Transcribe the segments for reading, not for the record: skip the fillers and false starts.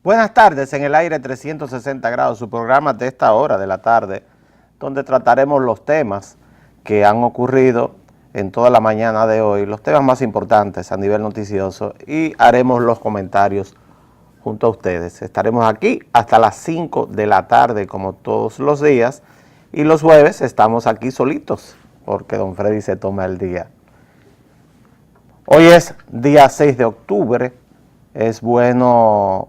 Buenas tardes, en el aire 360 grados, su programa de esta hora de la tarde, donde trataremos los temas que han ocurrido en toda la mañana de hoy, los temas más importantes a nivel noticioso, y haremos los comentarios junto a ustedes. Estaremos aquí hasta las 5 de la tarde, como todos los días, y los jueves estamos aquí solitos, porque don Freddy se toma el día. Hoy es día 6 de octubre, es bueno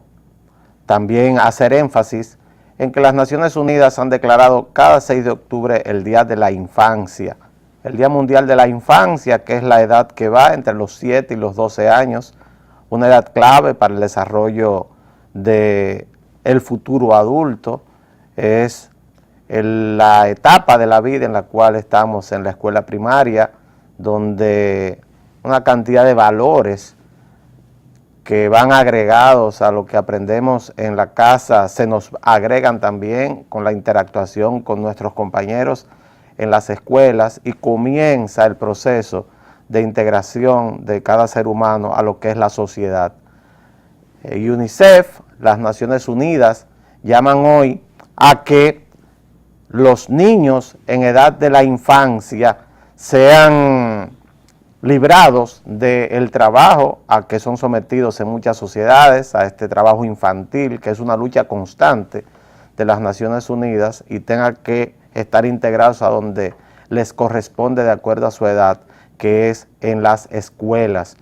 también hacer énfasis en que las Naciones Unidas han declarado cada 6 de octubre el Día de la Infancia, el Día Mundial de la Infancia, que es la edad que va entre los 7 y los 12 años, una edad clave para el desarrollo del futuro adulto, es la etapa de la vida en la cual estamos en la escuela primaria, donde una cantidad de valores que van agregados a lo que aprendemos en la casa, se nos agregan también con la interactuación con nuestros compañeros en las escuelas, y comienza el proceso de integración de cada ser humano a lo que es la sociedad. UNICEF, las Naciones Unidas, llaman hoy a que los niños en edad de la infancia sean librados del trabajo a que son sometidos en muchas sociedades, a este trabajo infantil, que es una lucha constante de las Naciones Unidas, y tengan que estar integrados a donde les corresponde de acuerdo a su edad, que es en las escuelas.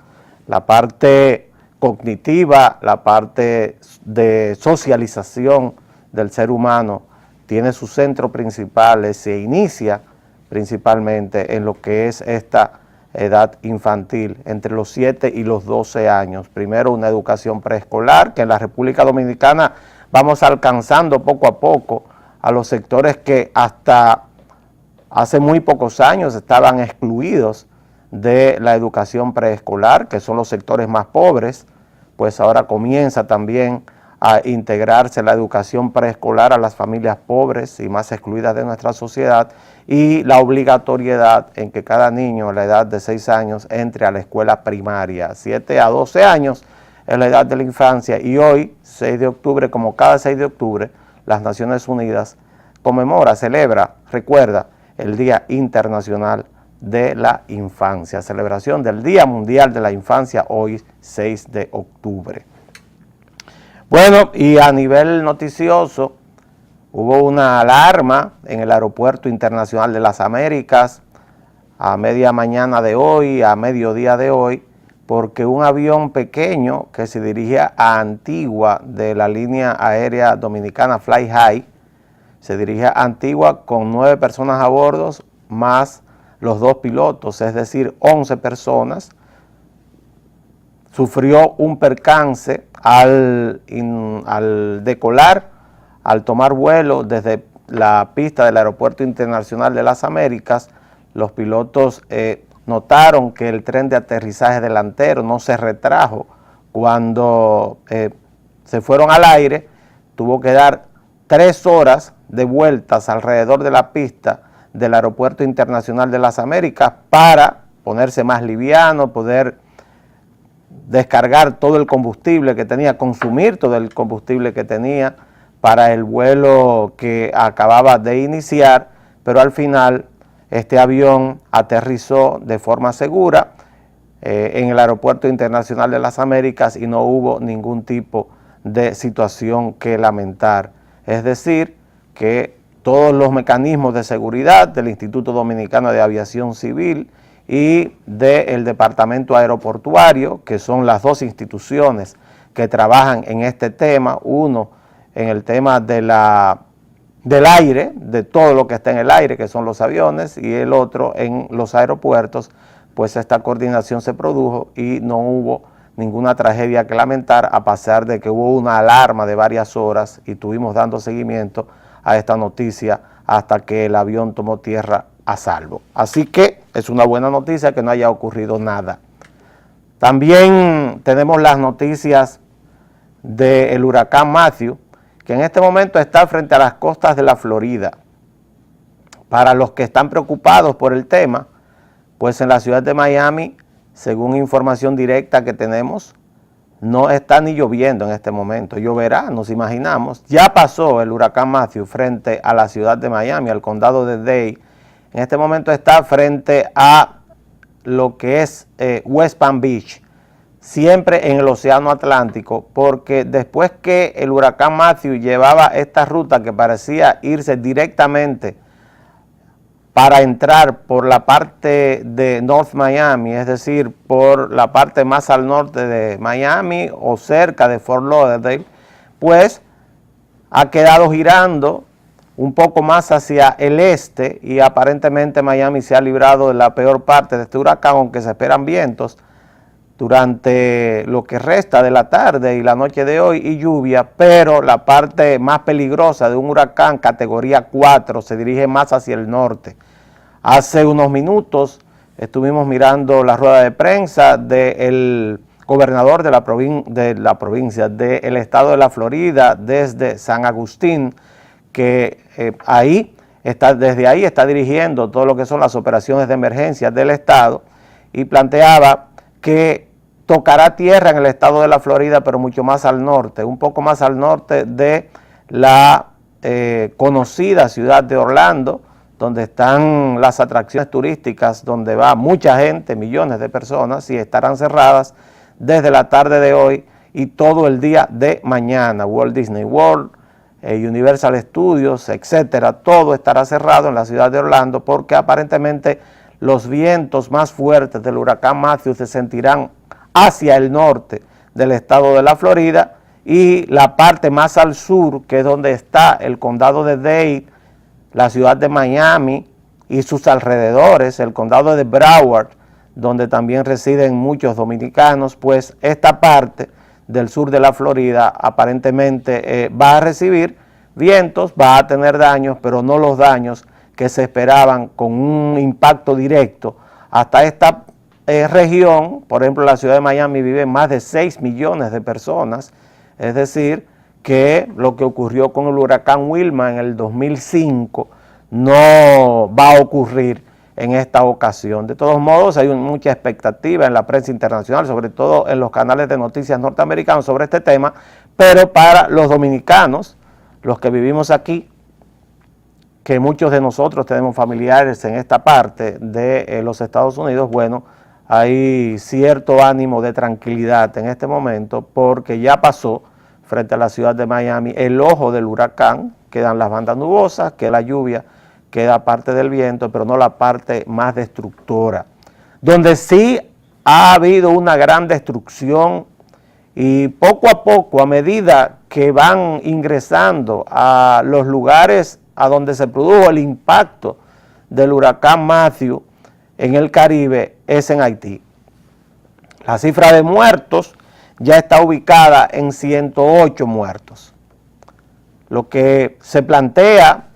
La parte cognitiva, la parte de socialización del ser humano tiene su centro principal, se inicia principalmente en lo que es esta edad infantil, entre los 7 y los 12 años. Primero una educación preescolar, que en la República Dominicana vamos alcanzando poco a poco a los sectores que hasta hace muy pocos años estaban excluidos de la educación preescolar, que son los sectores más pobres, pues ahora comienza también a integrarse la educación preescolar a las familias pobres y más excluidas de nuestra sociedad, y la obligatoriedad en que cada niño a la edad de 6 años entre a la escuela primaria. 7 a 12 años es la edad de la infancia, y hoy, 6 de octubre, como cada 6 de octubre, las Naciones Unidas conmemora, celebra, recuerda el Día Internacional de la Infancia, celebración del Día Mundial de la Infancia, hoy 6 de octubre. Bueno, y a nivel noticioso, hubo una alarma en el Aeropuerto Internacional de las Américas a media mañana de hoy, a mediodía de hoy, porque un avión pequeño que se dirigía a Antigua de la línea aérea dominicana Fly High, se dirigía a Antigua con 9 personas a bordo, más los 2 pilotos, es decir, 11 personas, sufrió un percance al decolar, al tomar vuelo desde la pista del Aeropuerto Internacional de las Américas. Los pilotos notaron que el tren de aterrizaje delantero no se retrajo cuando se fueron al aire. Tuvo que dar 3 horas de vueltas alrededor de la pista del Aeropuerto Internacional de las Américas para ponerse más liviano, poder descargar todo el combustible que tenía, consumir todo el combustible que tenía para el vuelo que acababa de iniciar, pero al final este avión aterrizó de forma segura en el Aeropuerto Internacional de las Américas y no hubo ningún tipo de situación que lamentar. Es decir, que todos los mecanismos de seguridad del Instituto Dominicano de Aviación Civil y del Departamento Aeroportuario, que son las 2 instituciones que trabajan en este tema, uno en el tema del aire, de todo lo que está en el aire, que son los aviones, y el otro en los aeropuertos, pues esta coordinación se produjo y no hubo ninguna tragedia que lamentar, a pesar de que hubo una alarma de varias horas y estuvimos dando seguimiento a esta noticia hasta que el avión tomó tierra a salvo. Así que es una buena noticia que no haya ocurrido nada. También tenemos las noticias del huracán Matthew, que en este momento está frente a las costas de la Florida. Para los que están preocupados por el tema, pues en la ciudad de Miami, según información directa que tenemos no está ni lloviendo en este momento, lloverá, nos imaginamos. Ya pasó el huracán Matthew frente a la ciudad de Miami, al condado de Dade. En este momento está frente a lo que es West Palm Beach, siempre en el océano Atlántico, porque después que el huracán Matthew llevaba esta ruta que parecía irse directamente para entrar por la parte de North Miami, es decir, por la parte más al norte de Miami o cerca de Fort Lauderdale, pues ha quedado girando un poco más hacia el este y aparentemente Miami se ha librado de la peor parte de este huracán, aunque se esperan vientos durante lo que resta de la tarde y la noche de hoy y lluvia, pero la parte más peligrosa de un huracán categoría 4 se dirige más hacia el norte. Hace unos minutos estuvimos mirando la rueda de prensa del gobernador de la provincia del estado de la Florida desde San Agustín, que desde ahí está dirigiendo todo lo que son las operaciones de emergencia del estado y planteaba que tocará tierra en el estado de la Florida, pero mucho más al norte, un poco más al norte de la conocida ciudad de Orlando, donde están las atracciones turísticas, donde va mucha gente, millones de personas, y estarán cerradas desde la tarde de hoy y todo el día de mañana. Walt Disney World, Universal Studios, etcétera, todo estará cerrado en la ciudad de Orlando porque aparentemente los vientos más fuertes del huracán Matthew se sentirán hacia el norte del estado de la Florida y la parte más al sur, que es donde está el condado de Dade, la ciudad de Miami y sus alrededores, el condado de Broward, donde también residen muchos dominicanos, pues esta parte del sur de la Florida aparentemente va a recibir vientos, va a tener daños, pero no los daños que se esperaban con un impacto directo. Hasta esta región, por ejemplo la ciudad de Miami, viven más de 6 millones de personas, es decir, que lo que ocurrió con el huracán Wilma en el 2005 no va a ocurrir en esta ocasión. De todos modos, hay mucha expectativa en la prensa internacional, sobre todo en los canales de noticias norteamericanos sobre este tema, pero para los dominicanos, los que vivimos aquí, que muchos de nosotros tenemos familiares en esta parte de los Estados Unidos, bueno, hay cierto ánimo de tranquilidad en este momento porque ya pasó frente a la ciudad de Miami el ojo del huracán, quedan las bandas nubosas, que la lluvia, queda parte del viento, pero no la parte más destructora. Donde sí ha habido una gran destrucción y poco a poco, a medida que van ingresando a los lugares a donde se produjo el impacto del huracán Matthew en el Caribe, es en Haití. La cifra de muertos ya está ubicada en 108 muertos. Lo que se plantea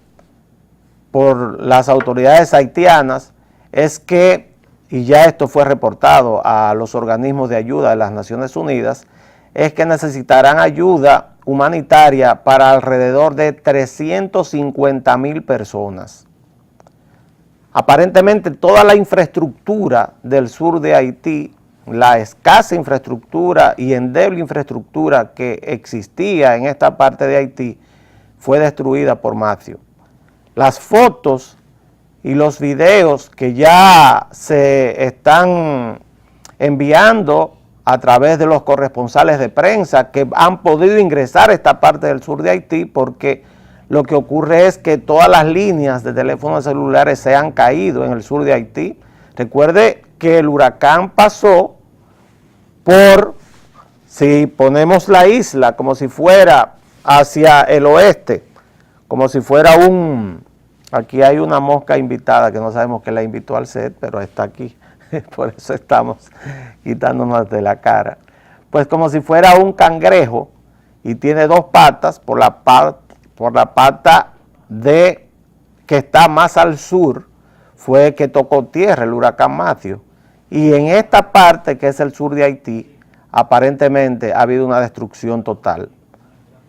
por las autoridades haitianas es que, y ya esto fue reportado a los organismos de ayuda de las Naciones Unidas, es que necesitarán ayuda humanitaria para alrededor de 350,000 personas. Aparentemente toda la infraestructura del sur de Haití, la escasa infraestructura y endeble infraestructura que existía en esta parte de Haití, fue destruida por Matthew. Las fotos y los videos que ya se están enviando a través de los corresponsales de prensa que han podido ingresar a esta parte del sur de Haití, porque lo que ocurre es que todas las líneas de teléfonos celulares se han caído en el sur de Haití. Recuerde que el huracán pasó por, si ponemos la isla como si fuera hacia el oeste, como si fuera aquí hay una mosca invitada que no sabemos qué la invitó al set, pero está aquí, por eso estamos quitándonos de la cara. Pues como si fuera un cangrejo y tiene dos patas, por la pata que está más al sur fue que tocó tierra el huracán Matthew. Y en esta parte que es el sur de Haití, aparentemente ha habido una destrucción total.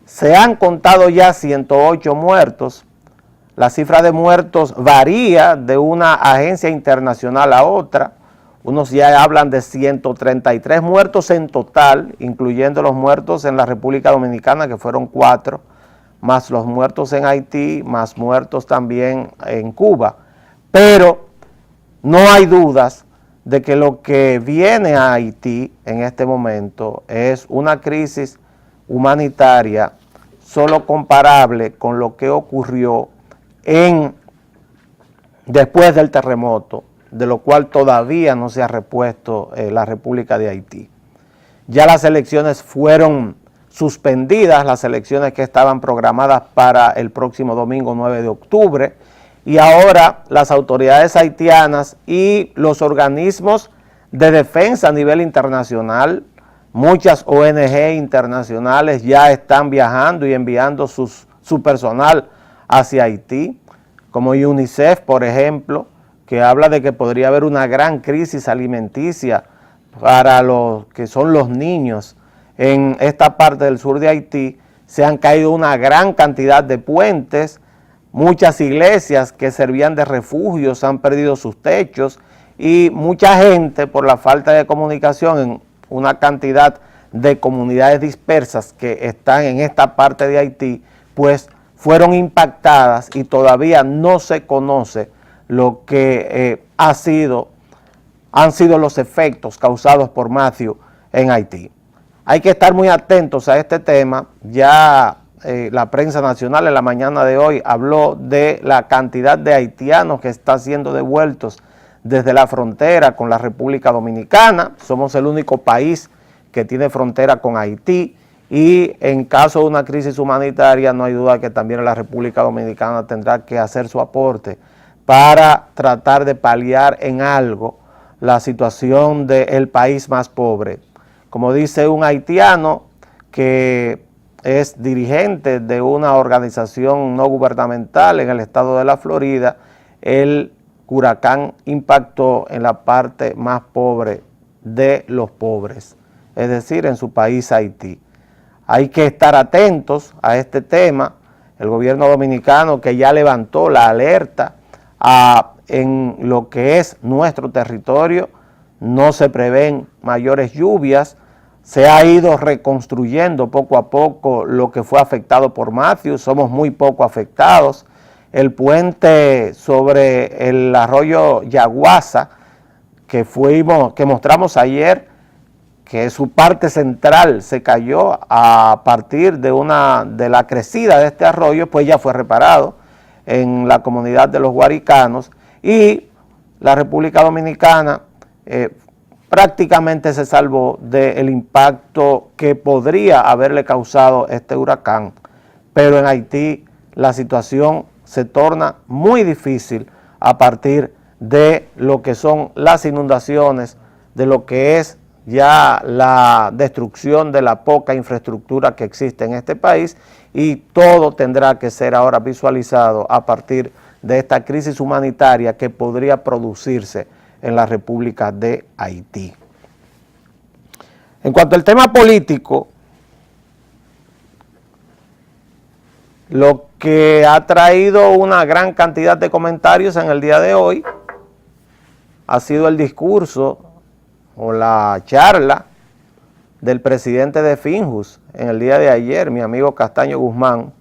Se han contado ya 108 muertos. La cifra de muertos varía de una agencia internacional a otra. unos ya hablan de 133 muertos en total, incluyendo los muertos en la República Dominicana, que fueron 4, más los muertos en Haití, más muertos también en Cuba. Pero no hay dudas de que lo que viene a Haití en este momento es una crisis humanitaria solo comparable con lo que ocurrió después del terremoto, de lo cual todavía no se ha repuesto la República de Haití. Ya las elecciones fueron suspendidas, las elecciones que estaban programadas para el próximo domingo 9 de octubre, y ahora las autoridades haitianas y los organismos de defensa a nivel internacional, muchas ONG internacionales ya están viajando y enviando su personal hacia Haití, como UNICEF, por ejemplo, que habla de que podría haber una gran crisis alimenticia para los que son los niños en esta parte del sur de Haití. Se han caído una gran cantidad de puentes, muchas iglesias que servían de refugios han perdido sus techos y mucha gente, por la falta de comunicación en una cantidad de comunidades dispersas que están en esta parte de Haití, pues fueron impactadas y todavía no se conoce lo que han sido los efectos causados por Matthew en Haití. Hay que estar muy atentos a este tema. Ya la prensa nacional en la mañana de hoy habló de la cantidad de haitianos que están siendo devueltos desde la frontera con la República Dominicana. Somos el único país que tiene frontera con Haití y en caso de una crisis humanitaria no hay duda que también la República Dominicana tendrá que hacer su aporte para tratar de paliar en algo la situación del país más pobre. Como dice un haitiano que es dirigente de una organización no gubernamental en el estado de la Florida, el huracán impactó en la parte más pobre de los pobres, es decir, en su país Haití. Hay que estar atentos a este tema. El gobierno dominicano, que ya levantó la alerta en lo que es nuestro territorio, no se prevén mayores lluvias, se ha ido reconstruyendo poco a poco lo que fue afectado por Matthew, somos muy poco afectados. El puente sobre el arroyo Yaguasa, que mostramos ayer, que su parte central se cayó a partir de la crecida de este arroyo, pues ya fue reparado en la comunidad de los Guaricanos, y la República Dominicana prácticamente se salvó del impacto que podría haberle causado este huracán. Pero en Haití la situación se torna muy difícil a partir de lo que son las inundaciones, de lo que es ya la destrucción de la poca infraestructura que existe en este país, y todo tendrá que ser ahora visualizado a partir de esta crisis humanitaria que podría producirse en la República de Haití. En cuanto al tema político, lo que ha traído una gran cantidad de comentarios en el día de hoy ha sido el discurso o la charla del presidente de Finjus en el día de ayer, mi amigo Castaño Guzmán,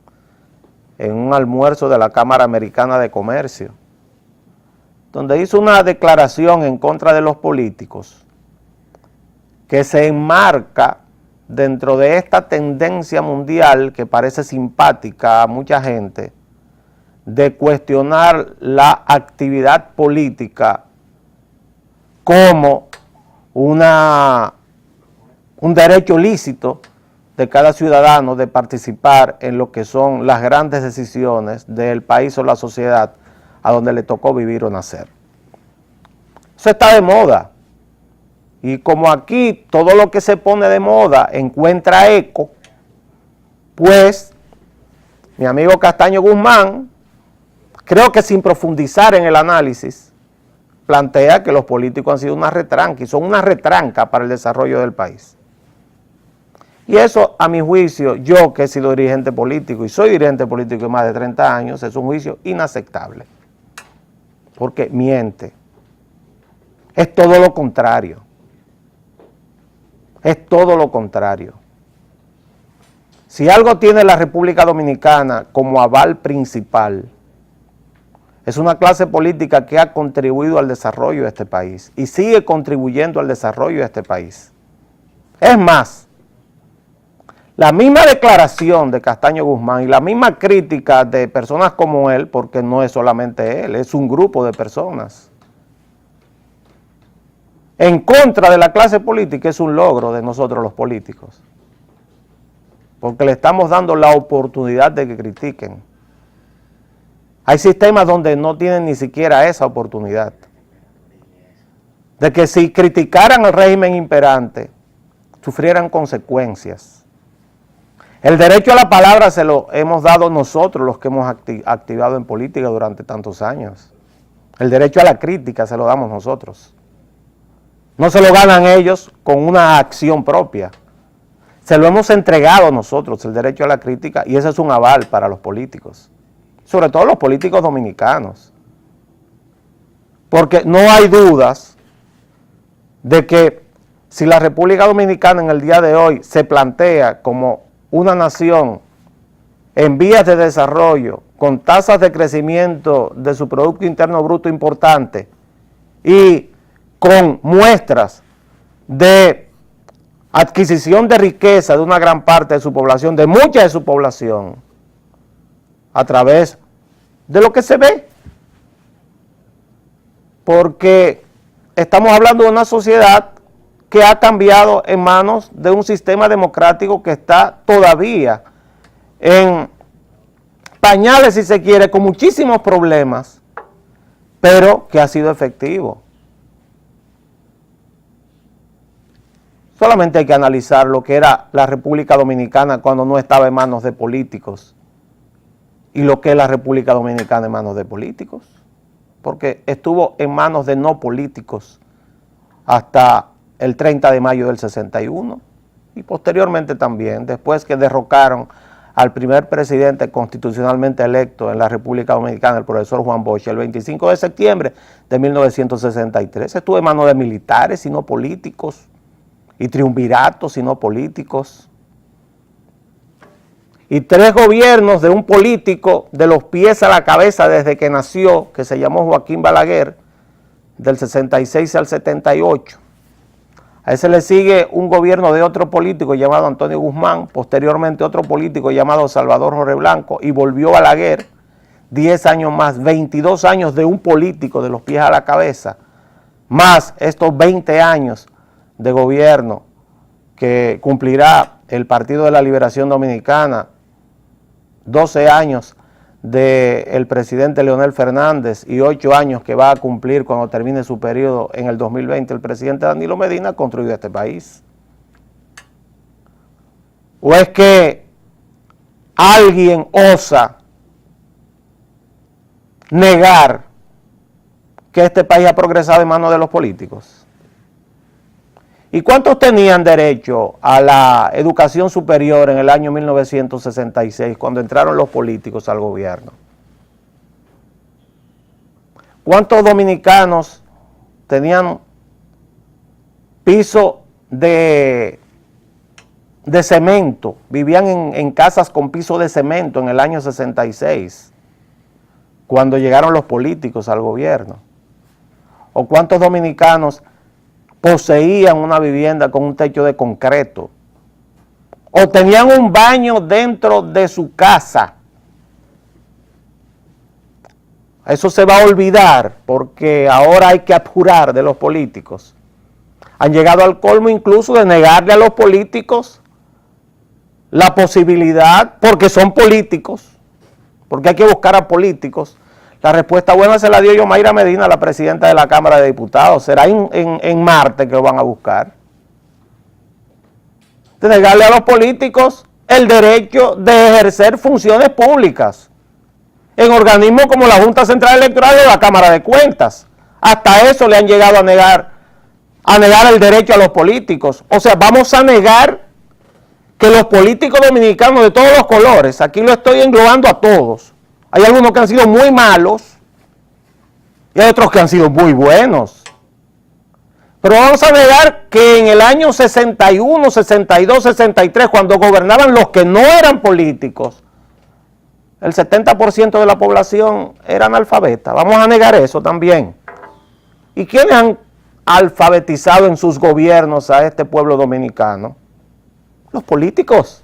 en un almuerzo de la Cámara Americana de Comercio, donde hizo una declaración en contra de los políticos que se enmarca dentro de esta tendencia mundial que parece simpática a mucha gente de cuestionar la actividad política como un derecho lícito de cada ciudadano de participar en lo que son las grandes decisiones del país o la sociedad a donde le tocó vivir o nacer. Eso está de moda. Y como aquí todo lo que se pone de moda encuentra eco, pues mi amigo Castaño Guzmán, creo que sin profundizar en el análisis, plantea que los políticos han sido una retranca y son una retranca para el desarrollo del país. Y eso, a mi juicio, yo que he sido dirigente político y soy dirigente político de más de 30 años, es un juicio inaceptable, porque miente. Es todo lo contrario. Es todo lo contrario. Si algo tiene la República Dominicana como aval principal, es una clase política que ha contribuido al desarrollo de este país y sigue contribuyendo al desarrollo de este país. Es más, la misma declaración de Castaño Guzmán y la misma crítica de personas como él, porque no es solamente él, es un grupo de personas, en contra de la clase política, es un logro de nosotros los políticos, porque le estamos dando la oportunidad de que critiquen. Hay sistemas donde no tienen ni siquiera esa oportunidad, de que si criticaran el régimen imperante, sufrieran consecuencias. El derecho a la palabra se lo hemos dado nosotros, los que hemos activado en política durante tantos años. El derecho a la crítica se lo damos nosotros. No se lo ganan ellos con una acción propia. Se lo hemos entregado nosotros, el derecho a la crítica, y ese es un aval para los políticos, sobre todo los políticos dominicanos. Porque no hay dudas de que si la República Dominicana en el día de hoy se plantea como una nación en vías de desarrollo, con tasas de crecimiento de su Producto Interno Bruto importante y con muestras de adquisición de riqueza de una gran parte de su población, de mucha de su población, a través de lo que se ve. Porque estamos hablando de una sociedad que ha cambiado en manos de un sistema democrático que está todavía en pañales, si se quiere, con muchísimos problemas, pero que ha sido efectivo. Solamente hay que analizar lo que era la República Dominicana cuando no estaba en manos de políticos y lo que es la República Dominicana en manos de políticos, porque estuvo en manos de no políticos hasta el 30 de mayo del 61 y posteriormente también, después que derrocaron al primer presidente constitucionalmente electo en la República Dominicana, el profesor Juan Bosch, el 25 de septiembre de 1963. Estuvo en manos de militares y no políticos, y triunviratos y no políticos, y 3 gobiernos de un político de los pies a la cabeza desde que nació, que se llamó Joaquín Balaguer, del 66 al 78. A ese le sigue un gobierno de otro político llamado Antonio Guzmán, posteriormente otro político llamado Salvador Jorge Blanco, y volvió Balaguer, 10 años más, 22 años de un político de los pies a la cabeza, más estos 20 años de gobierno que cumplirá el Partido de la Liberación Dominicana, 12 años del presidente Leonel Fernández y 8 años que va a cumplir cuando termine su periodo en el 2020 el presidente Danilo Medina, construyó este país. ¿O es que alguien osa negar que este país ha progresado en manos de los políticos? ¿Y cuántos tenían derecho a la educación superior en el año 1966 cuando entraron los políticos al gobierno? ¿Cuántos dominicanos tenían piso de cemento, vivían en casas con piso de cemento en el año 66 cuando llegaron los políticos al gobierno? ¿O cuántos dominicanos poseían una vivienda con un techo de concreto, o tenían un baño dentro de su casa? Eso se va a olvidar porque ahora hay que abjurar de los políticos. Han llegado al colmo incluso de negarle a los políticos la posibilidad, porque son políticos, porque hay que buscar a políticos. La respuesta buena se la dio Yomaira Medina, la presidenta de la Cámara de Diputados. Será en Marte que lo van a buscar. De negarle a los políticos el derecho de ejercer funciones públicas en organismos como la Junta Central Electoral o la Cámara de Cuentas. Hasta eso le han llegado a negar el derecho a los políticos. O sea, vamos a negar que los políticos dominicanos de todos los colores, aquí lo estoy englobando a todos, hay algunos que han sido muy malos y hay otros que han sido muy buenos. Pero vamos a negar que en el año 61, 62, 63, cuando gobernaban los que no eran políticos, el 70% de la población era analfabeta. Vamos a negar eso también. ¿Y quiénes han alfabetizado en sus gobiernos a este pueblo dominicano? Los políticos.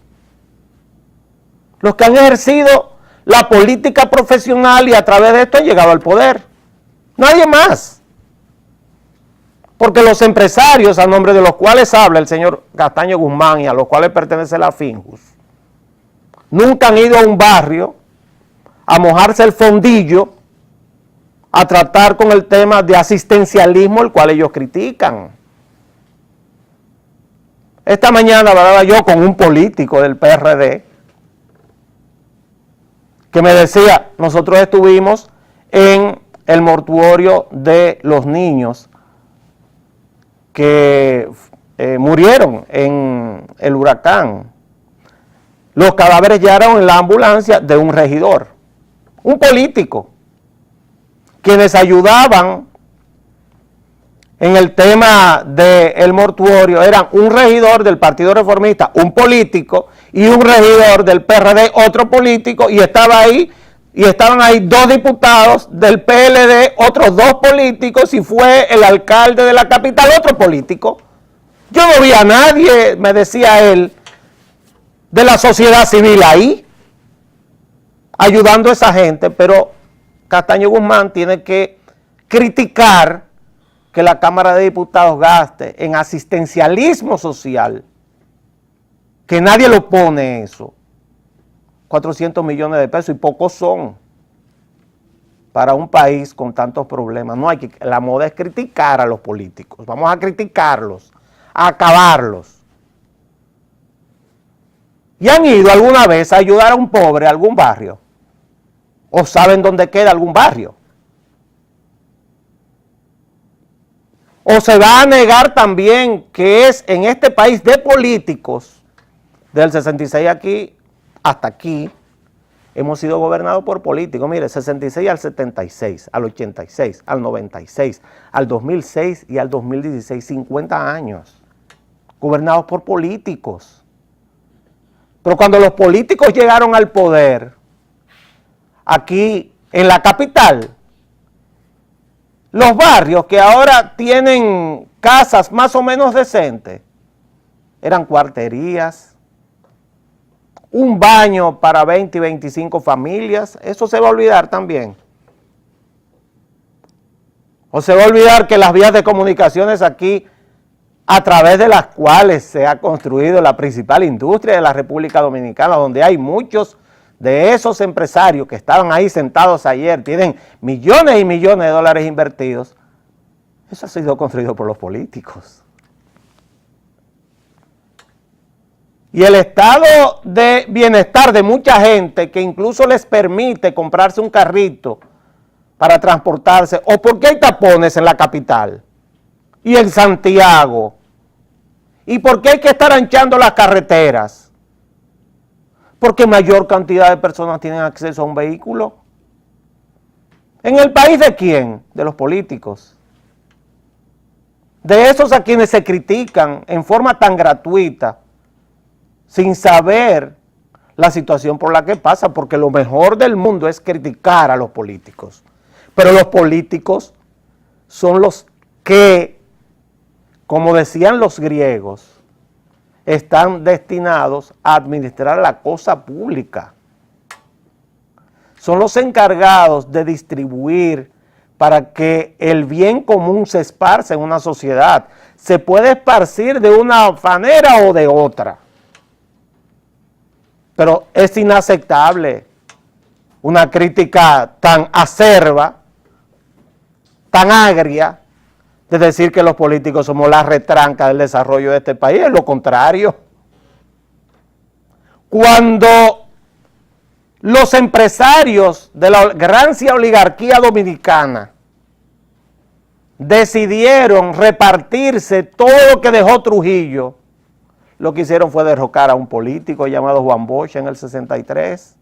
Los que han ejercido la política profesional y a través de esto han llegado al poder. Nadie más. Porque los empresarios, a nombre de los cuales habla el señor Castaño Guzmán y a los cuales pertenece la Finjus, nunca han ido a un barrio a mojarse el fondillo, a tratar con el tema de asistencialismo, el cual ellos critican. Esta mañana hablaba yo con un político del PRD que me decía, nosotros estuvimos en el mortuorio de los niños que murieron en el huracán. Los cadáveres llegaron en la ambulancia de un regidor, un político. Quienes ayudaban en el tema del mortuorio eran un regidor del Partido Reformista, un político, y un regidor del PRD, otro político, y estaban ahí 2 diputados del PLD, otros 2 políticos, y fue el alcalde de la capital, otro político. Yo no vi a nadie, me decía él, de la sociedad civil ahí, ayudando a esa gente, pero Castaño Guzmán tiene que criticar que la Cámara de Diputados gaste en asistencialismo social, que nadie lo pone eso, 400 millones de pesos, y pocos son para un país con tantos problemas. No hay que, la moda es criticar a los políticos, vamos a criticarlos, a acabarlos. ¿Y han ido alguna vez a ayudar a un pobre a algún barrio? ¿O saben dónde queda algún barrio? ¿O se va a negar también que es en este país de políticos, del 66 aquí hasta aquí, hemos sido gobernados por políticos? Mire, 66 al 76, al 86, al 96, al 2006 y al 2016, 50 años, gobernados por políticos. Pero cuando los políticos llegaron al poder, aquí en la capital, los barrios que ahora tienen casas más o menos decentes, eran cuarterías, un baño para 20 y 25 familias, eso se va a olvidar también. O se va a olvidar que las vías de comunicaciones aquí, a través de las cuales se ha construido la principal industria de la República Dominicana, donde hay muchos de esos empresarios que estaban ahí sentados ayer, tienen millones y millones de dólares invertidos, eso ha sido construido por los políticos. Y el estado de bienestar de mucha gente que incluso les permite comprarse un carrito para transportarse, o porque hay tapones en la capital y en Santiago, y porque hay que estar anchando las carreteras, porque mayor cantidad de personas tienen acceso a un vehículo. ¿En el país de quién? De los políticos. De esos a quienes se critican en forma tan gratuita, sin saber la situación por la que pasa, porque lo mejor del mundo es criticar a los políticos. Pero los políticos son los que, como decían los griegos, están destinados a administrar la cosa pública. Son los encargados de distribuir para que el bien común se esparza en una sociedad. Se puede esparcir de una manera o de otra, pero es inaceptable una crítica tan acerba, tan agria, de decir que los políticos somos la retranca del desarrollo de este país. Es lo contrario. Cuando los empresarios de la gran oligarquía dominicana decidieron repartirse todo lo que dejó Trujillo, lo que hicieron fue derrocar a un político llamado Juan Bosch en el 63,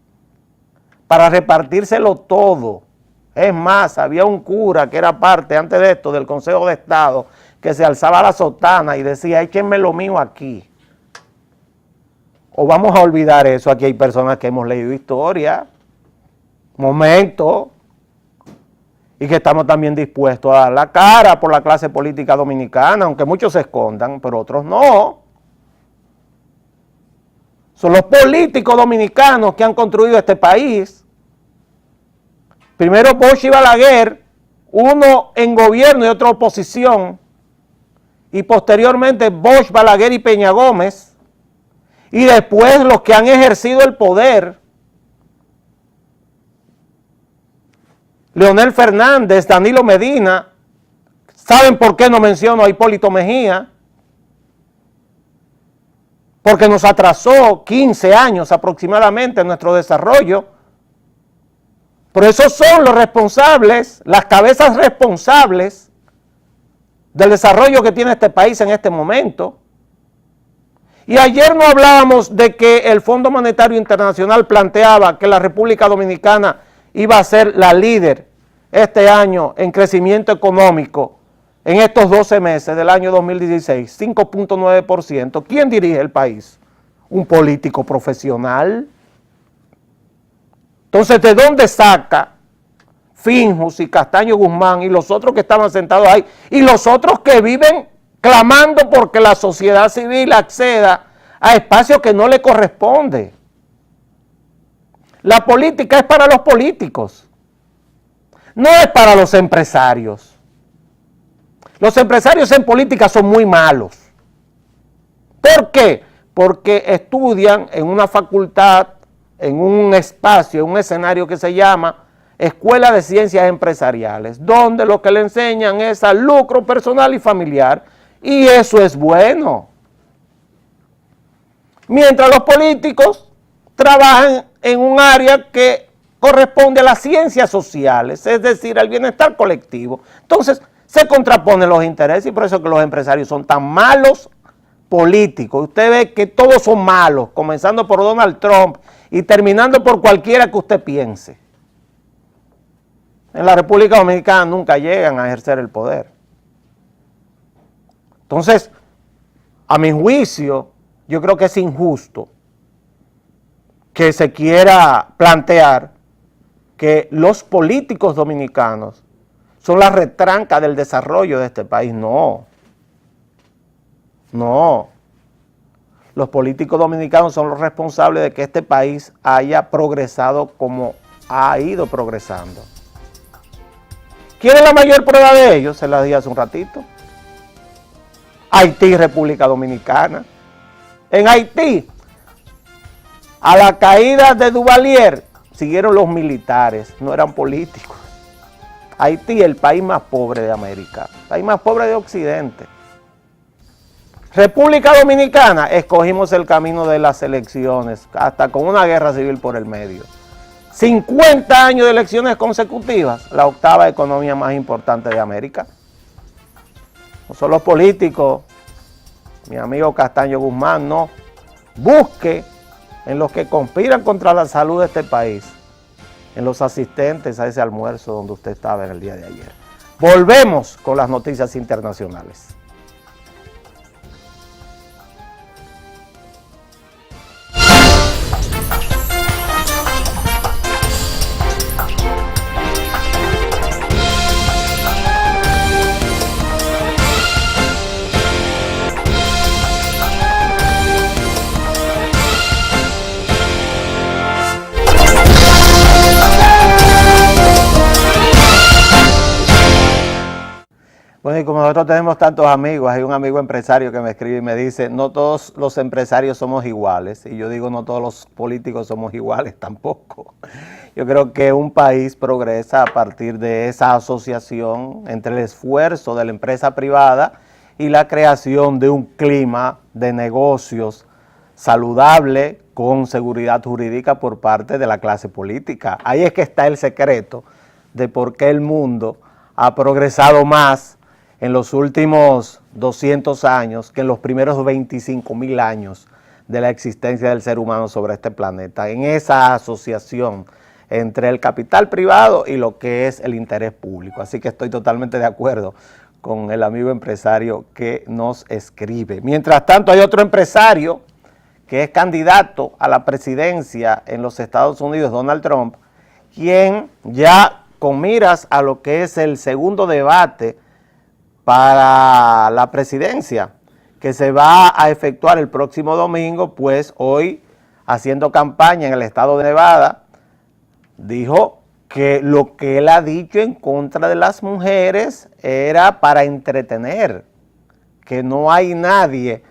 para repartírselo todo. Es más, había un cura que era parte antes de esto del Consejo de Estado, que se alzaba la sotana y decía, échenme lo mío aquí. O vamos a olvidar eso, aquí hay personas que hemos leído historia, momentos, y que estamos también dispuestos a dar la cara por la clase política dominicana, aunque muchos se escondan, pero otros no. Son los políticos dominicanos que han construido este país. Primero Bosch y Balaguer, uno en gobierno y otro oposición, y posteriormente Bosch, Balaguer y Peña Gómez, y después los que han ejercido el poder, Leonel Fernández, Danilo Medina. ¿Saben por qué no menciono a Hipólito Mejía? Porque nos atrasó 15 años aproximadamente en nuestro desarrollo. Pero esos son los responsables, las cabezas responsables del desarrollo que tiene este país en este momento. Y ayer no hablábamos de que el Fondo Monetario Internacional planteaba que la República Dominicana iba a ser la líder este año en crecimiento económico en estos 12 meses del año 2016, 5.9%. ¿Quién dirige el país? Un político profesional. Entonces, ¿de dónde saca Finjus y Castaño Guzmán y los otros que estaban sentados ahí y los otros que viven clamando porque la sociedad civil acceda a espacios que no le corresponde? La política es para los políticos, no es para los empresarios. Los empresarios en política son muy malos. ¿Por qué? Porque estudian en una facultad, en un espacio, en un escenario que se llama Escuela de Ciencias Empresariales, donde lo que le enseñan es al lucro personal y familiar, y eso es bueno. Mientras los políticos trabajan en un área que corresponde a las ciencias sociales, es decir, al bienestar colectivo. Entonces, se contraponen los intereses y por eso es que los empresarios son tan malos políticos. Usted ve que todos son malos, comenzando por Donald Trump y terminando por cualquiera que usted piense. En la República Dominicana nunca llegan a ejercer el poder. Entonces, a mi juicio, yo creo que es injusto que se quiera plantear que los políticos dominicanos son la retranca del desarrollo de este país. No. No. Los políticos dominicanos son los responsables de que este país haya progresado como ha ido progresando. ¿Quién es la mayor prueba de ello? Se la dije hace un ratito. Haití, República Dominicana. En Haití, a la caída de Duvalier, siguieron los militares, no eran políticos. Haití, el país más pobre de América, el país más pobre de Occidente. República Dominicana, escogimos el camino de las elecciones, hasta con una guerra civil por el medio. 50 años de elecciones consecutivas, la octava economía más importante de América. No son los políticos, mi amigo Castaño Guzmán, no. Busque en los que conspiran contra la salud de este país, en los asistentes a ese almuerzo donde usted estaba en el día de ayer. Volvemos con las noticias internacionales. Bueno, y como nosotros tenemos tantos amigos, hay un amigo empresario que me escribe y me dice, no todos los empresarios somos iguales. Y yo digo, no todos los políticos somos iguales tampoco. Yo creo que un país progresa a partir de esa asociación entre el esfuerzo de la empresa privada y la creación de un clima de negocios saludable con seguridad jurídica por parte de la clase política. Ahí es que está el secreto de por qué el mundo ha progresado más en los últimos 200 años que en los primeros 25.000 años de la existencia del ser humano sobre este planeta, en esa asociación entre el capital privado y lo que es el interés público. Así que estoy totalmente de acuerdo con el amigo empresario que nos escribe. Mientras tanto, hay otro empresario que es candidato a la presidencia en los Estados Unidos, Donald Trump, quien ya con miras a lo que es el segundo debate para la presidencia, que se va a efectuar el próximo domingo, pues hoy, haciendo campaña en el estado de Nevada, dijo que lo que él ha dicho en contra de las mujeres era para entretener, que no hay nadie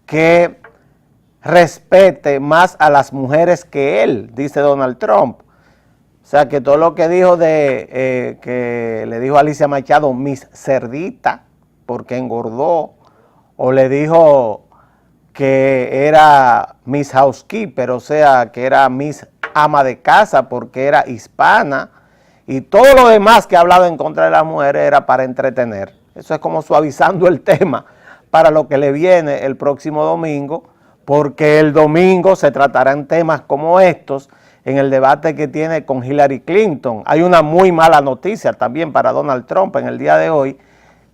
que respete más a las mujeres que él, dice Donald Trump. O sea, que todo lo que dijo que le dijo a Alicia Machado, Miss Cerdita, porque engordó, o le dijo que era Miss Housekeeper, o sea, que era Miss ama de casa porque era hispana, y todo lo demás que ha hablado en contra de las mujeres era para entretener. Eso es como suavizando el tema para lo que le viene el próximo domingo, porque el domingo se tratarán temas como estos en el debate que tiene con Hillary Clinton. Hay una muy mala noticia también para Donald Trump en el día de hoy,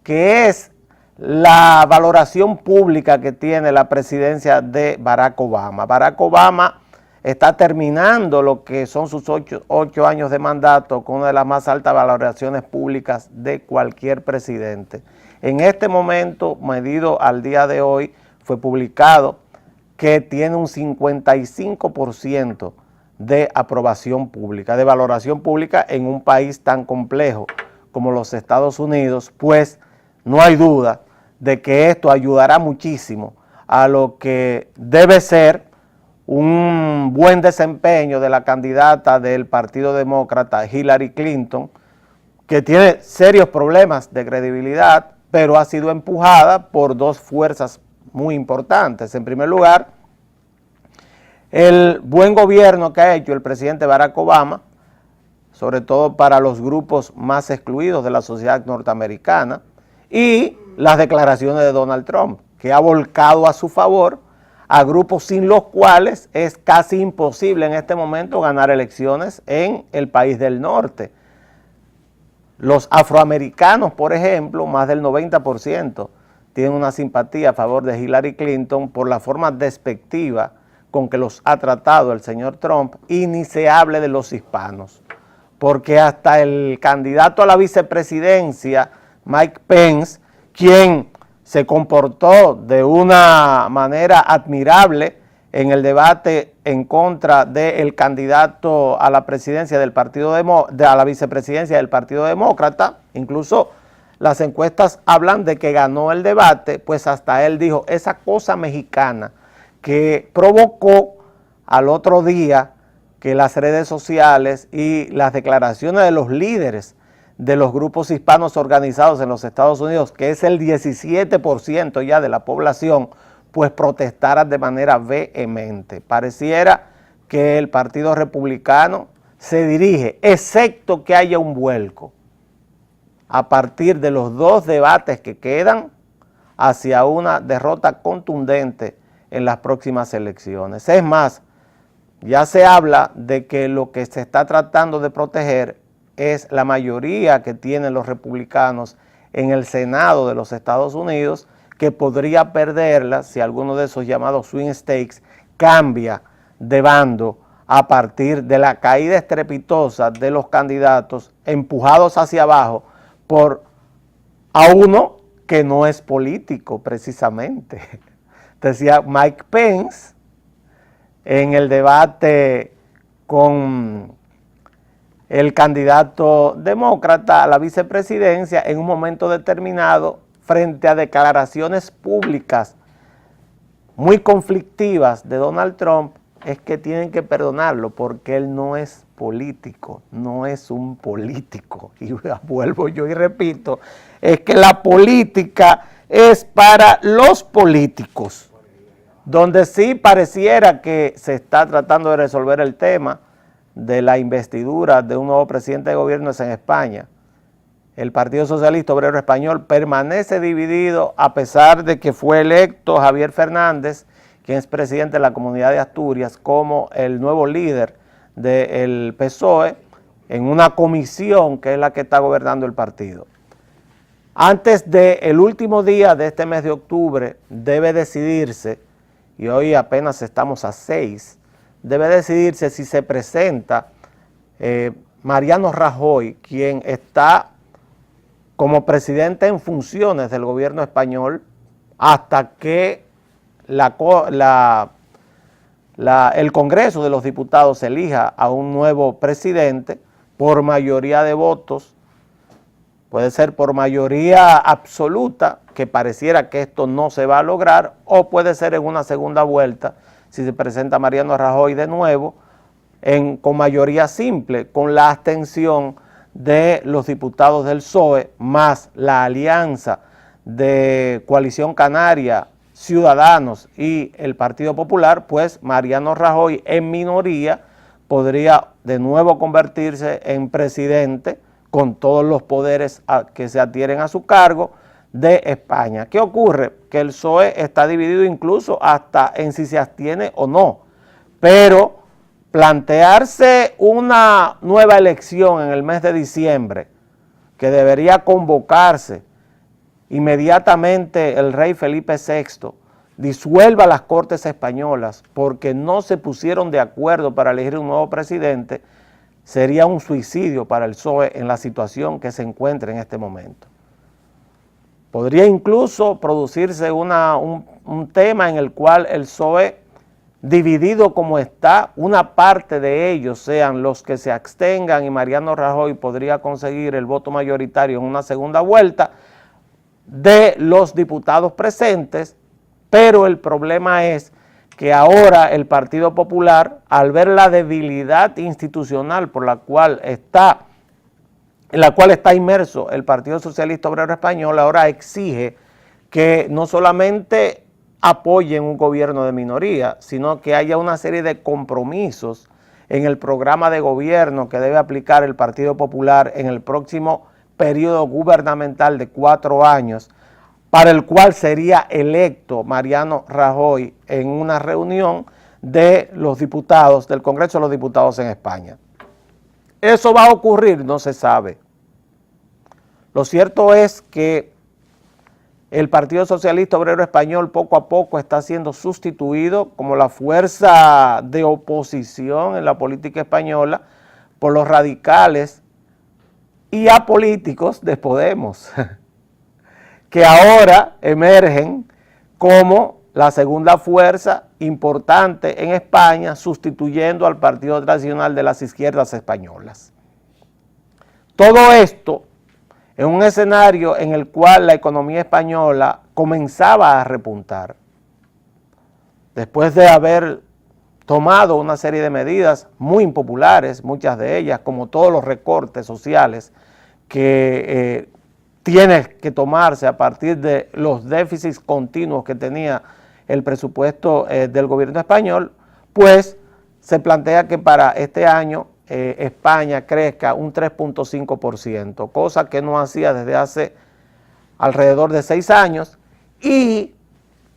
que es la valoración pública que tiene la presidencia de Barack Obama. Barack Obama está terminando lo que son sus 8 años de mandato con una de las más altas valoraciones públicas de cualquier presidente. En este momento, medido al día de hoy, fue publicado que tiene un 55% de aprobación pública, de valoración pública en un país tan complejo como los Estados Unidos, pues no hay duda de que esto ayudará muchísimo a lo que debe ser un buen desempeño de la candidata del Partido Demócrata, Hillary Clinton, que tiene serios problemas de credibilidad, pero ha sido empujada por dos fuerzas muy importantes. En primer lugar, el buen gobierno que ha hecho el presidente Barack Obama, sobre todo para los grupos más excluidos de la sociedad norteamericana, y las declaraciones de Donald Trump, que ha volcado a su favor a grupos sin los cuales es casi imposible en este momento ganar elecciones en el país del norte. Los afroamericanos, por ejemplo, más del 90% tienen una simpatía a favor de Hillary Clinton por la forma despectiva con que los ha tratado el señor Trump, y ni se hable de los hispanos, porque hasta el candidato a la vicepresidencia, Mike Pence, quien se comportó de una manera admirable en el debate en contra del candidato a la presidencia del a la vicepresidencia del Partido Demócrata, incluso las encuestas hablan de que ganó el debate, pues hasta él dijo esa cosa mexicana que provocó al otro día que las redes sociales y las declaraciones de los líderes de los grupos hispanos organizados en los Estados Unidos, que es el 17% ya de la población, pues protestaran de manera vehemente. Pareciera que el Partido Republicano se dirige, excepto que haya un vuelco, a partir de los dos debates que quedan, hacia una derrota contundente en las próximas elecciones. Es más, ya se habla de que lo que se está tratando de proteger es la mayoría que tienen los republicanos en el Senado de los Estados Unidos, que podría perderla si alguno de esos llamados swing states cambia de bando a partir de la caída estrepitosa de los candidatos empujados hacia abajo por a uno que no es político precisamente. Decía Mike Pence en el debate con el candidato demócrata a la vicepresidencia en un momento determinado, frente a declaraciones públicas muy conflictivas de Donald Trump, es que tienen que perdonarlo porque él no es político, no es un político. Y vuelvo yo y repito, es que la política es para los políticos. Donde sí pareciera que se está tratando de resolver el tema de la investidura de un nuevo presidente de gobierno es en España. El Partido Socialista Obrero Español permanece dividido a pesar de que fue electo Javier Fernández, quien es presidente de la Comunidad de Asturias, como el nuevo líder del PSOE en una comisión que es la que está gobernando el partido. Antes del último día de este mes de octubre debe decidirse, y hoy apenas estamos a 6, debe decidirse si se presenta Mariano Rajoy, quien está como presidente en funciones del gobierno español, hasta que el Congreso de los Diputados elija a un nuevo presidente por mayoría de votos. Puede ser por mayoría absoluta, que pareciera que esto no se va a lograr, o puede ser en una segunda vuelta, si se presenta Mariano Rajoy de nuevo, con mayoría simple, con la abstención de los diputados del PSOE, más la alianza de Coalición Canaria, Ciudadanos y el Partido Popular, pues Mariano Rajoy en minoría podría de nuevo convertirse en presidente con todos los poderes que se adhieren a su cargo de España. ¿Qué ocurre? Que el PSOE está dividido incluso hasta en si se abstiene o no, pero plantearse una nueva elección en el mes de diciembre, que debería convocarse inmediatamente el rey Felipe VI, disuelva las Cortes españolas porque no se pusieron de acuerdo para elegir un nuevo presidente, sería un suicidio para el PSOE en la situación que se encuentra en este momento. Podría incluso producirse un tema en el cual el PSOE, dividido como está, una parte de ellos sean los que se abstengan y Mariano Rajoy podría conseguir el voto mayoritario en una segunda vuelta de los diputados presentes, pero el problema es que ahora el Partido Popular, al ver la debilidad institucional en la cual está inmerso el Partido Socialista Obrero Español, ahora exige que no solamente apoyen un gobierno de minoría, sino que haya una serie de compromisos en el programa de gobierno que debe aplicar el Partido Popular en el próximo periodo gubernamental de 4 años, para el cual sería electo Mariano Rajoy en una reunión de los diputados, del Congreso de los Diputados en España. ¿Eso va a ocurrir? No se sabe. Lo cierto es que el Partido Socialista Obrero Español poco a poco está siendo sustituido como la fuerza de oposición en la política española por los radicales y apolíticos de Podemos, que ahora emergen como la segunda fuerza importante en España, sustituyendo al partido tradicional de las izquierdas españolas. Todo esto en un escenario en el cual la economía española comenzaba a repuntar, después de haber tomado una serie de medidas muy impopulares, muchas de ellas, como todos los recortes sociales que tiene que tomarse a partir de los déficits continuos que tenía el presupuesto del gobierno español, pues se plantea que para este año España crezca un 3.5%, cosa que no hacía desde hace alrededor de 6 años, y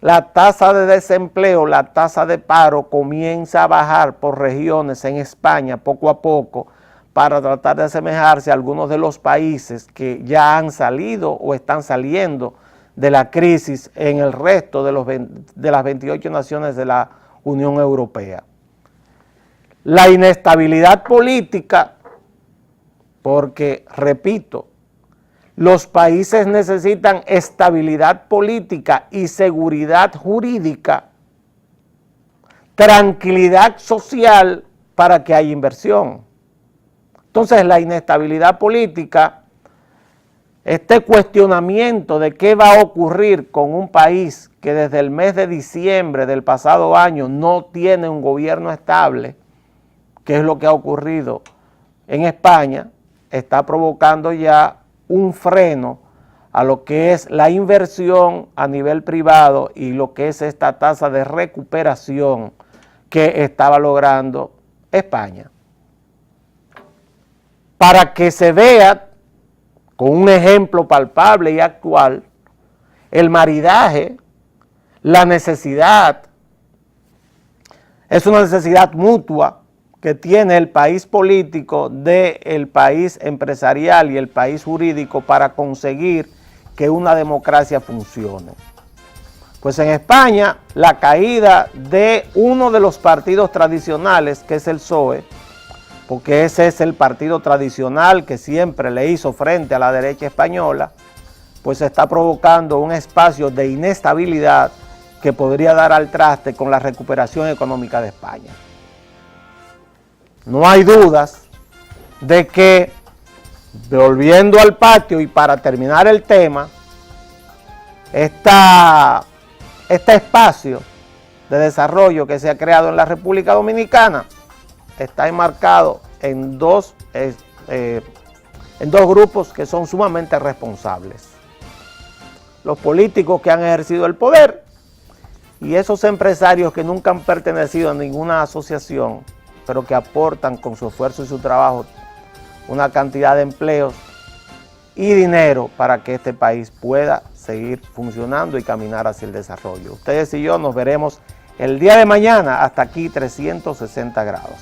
la tasa de desempleo, la tasa de paro comienza a bajar por regiones en España poco a poco, para tratar de asemejarse a algunos de los países que ya han salido o están saliendo de la crisis en el resto de las 28 naciones de la Unión Europea. La inestabilidad política, porque, repito, los países necesitan estabilidad política y seguridad jurídica, tranquilidad social para que haya inversión. Entonces, la inestabilidad política, este cuestionamiento de qué va a ocurrir con un país que desde el mes de diciembre del pasado año no tiene un gobierno estable, que es lo que ha ocurrido en España, está provocando ya un freno a lo que es la inversión a nivel privado y lo que es esta tasa de recuperación que estaba logrando España. Para que se vea con un ejemplo palpable y actual el maridaje, la necesidad, es una necesidad mutua que tiene el país político del país empresarial y el país jurídico para conseguir que una democracia funcione. Pues en España, la caída de uno de los partidos tradicionales, que es el PSOE, porque ese es el partido tradicional que siempre le hizo frente a la derecha española, pues está provocando un espacio de inestabilidad que podría dar al traste con la recuperación económica de España. No hay dudas de que, volviendo al patio y para terminar el tema, este espacio de desarrollo que se ha creado en la República Dominicana está enmarcado en dos grupos que son sumamente responsables. Los políticos que han ejercido el poder y esos empresarios que nunca han pertenecido a ninguna asociación, pero que aportan con su esfuerzo y su trabajo una cantidad de empleos y dinero para que este país pueda seguir funcionando y caminar hacia el desarrollo. Ustedes y yo nos veremos el día de mañana. Hasta aquí 360 grados.